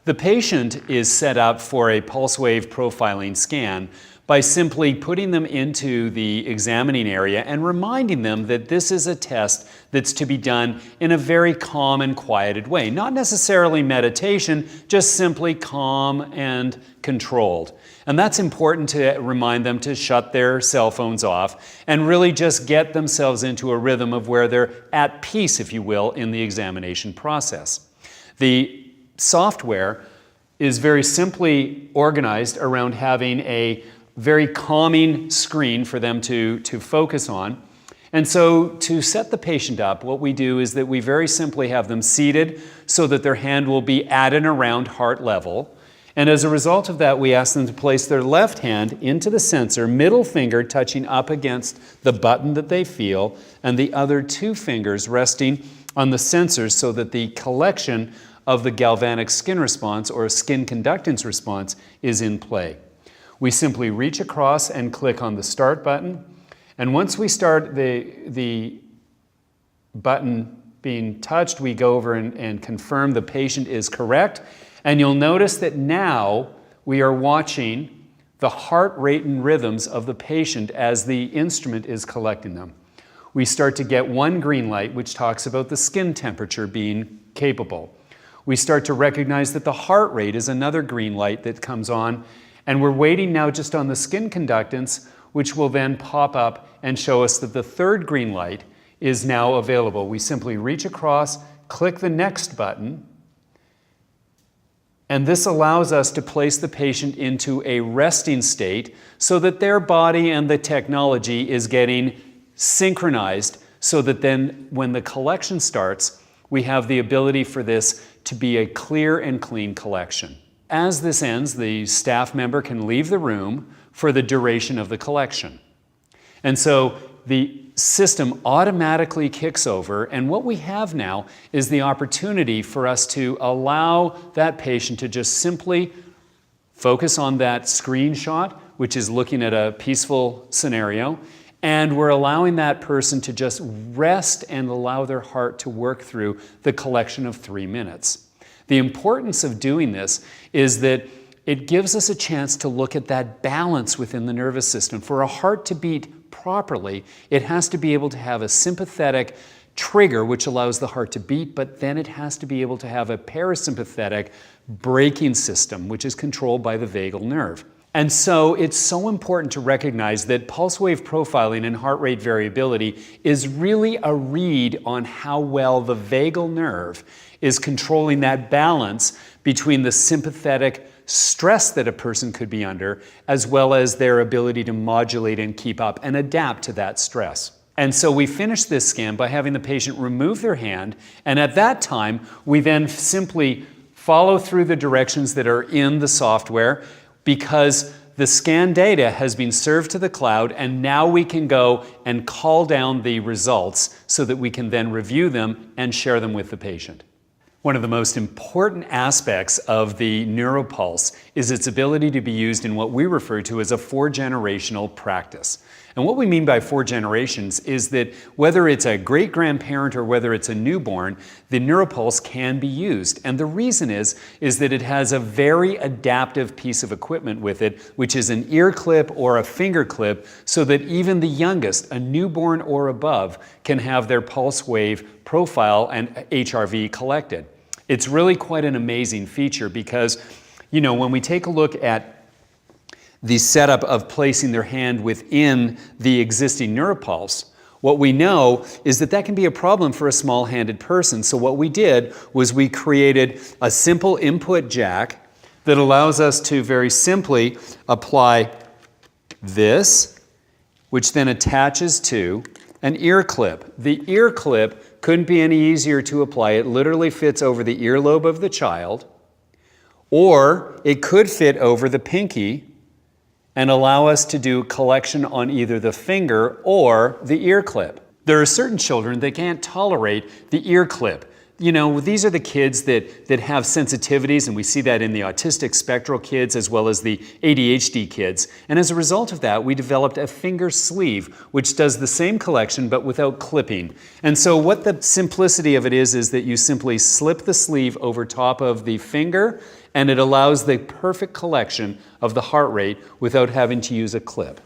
The patient is set up for a pulse wave profiling scan by simply putting them into the examining area and reminding them that this is a test that's to be done in a very calm and quieted way. Not necessarily meditation, just simply calm and controlled. And that's important to remind them to shut their cell phones off and really just get themselves into a rhythm of where they're at peace, if you will, in the examination process. The software is very simply organized around having a very calming screen for them to focus on. And so to set the patient up, what we do is that we very simply have them seated so that their hand will be at and around heart level. And as a result of that, we ask them to place their left hand into the sensor, middle finger touching up against the button that they feel, and the other two fingers resting on the sensors so that the collection of the galvanic skin response or skin conductance response is in play. We simply reach across and click on the start button. And once we start the button being touched, we go over and confirm the patient is correct. And you'll notice that now we are watching the heart rate and rhythms of the patient as the instrument is collecting them. We start to get one green light, which talks about the skin temperature being capable. We start to recognize that the heart rate is another green light that comes on. And we're waiting now just on the skin conductance, which will then pop up and show us that the third green light is now available. We simply reach across, click the next button, and this allows us to place the patient into a resting state so that their body and the technology is getting synchronized so that then when the collection starts, we have the ability for this to be a clear and clean collection. As this ends, the staff member can leave the room for the duration of the collection. And so the system automatically kicks over, and what we have now is the opportunity for us to allow that patient to just simply focus on that screenshot, which is looking at a peaceful scenario, and we're allowing that person to just rest and allow their heart to work through the collection of 3 minutes. The importance of doing this is that it gives us a chance to look at that balance within the nervous system. For a heart to beat properly, it has to be able to have a sympathetic trigger, which allows the heart to beat, but then it has to be able to have a parasympathetic braking system, which is controlled by the vagal nerve. And so it's so important to recognize that pulse wave profiling and heart rate variability is really a read on how well the vagal nerve is controlling that balance between the sympathetic stress that a person could be under, as well as their ability to modulate and keep up and adapt to that stress. And so we finish this scan by having the patient remove their hand, and at that time, we then simply follow through the directions that are in the software, because the scan data has been served to the cloud, and now we can go and call down the results so that we can then review them and share them with the patient. One of the most important aspects of the neuroPULSE is its ability to be used in what we refer to as a 4-generational practice. And what we mean by 4 generations is that whether it's a great-grandparent or whether it's a newborn, the neuroPULSE can be used. And the reason is that it has a very adaptive piece of equipment with it, which is an ear clip or a finger clip, so that even the youngest, a newborn or above, can have their pulse wave profile and HRV collected. It's really quite an amazing feature because, you know, when we take a look at the setup of placing their hand within the existing neuroPULSE, what we know is that that can be a problem for a small-handed person. So what we did was we created a simple input jack that allows us to very simply apply this, which then attaches to an ear clip. The ear clip couldn't be any easier to apply. It literally fits over the earlobe of the child, or it could fit over the pinky and allow us to do collection on either the finger or the ear clip. There are certain children that can't tolerate the ear clip. You know, these are the kids that have sensitivities, and we see that in the autistic spectral kids as well as the ADHD kids. And as a result of that, we developed a finger sleeve, which does the same collection but without clipping. And so what the simplicity of it is that you simply slip the sleeve over top of the finger, and it allows the perfect collection of the heart rate without having to use a clip.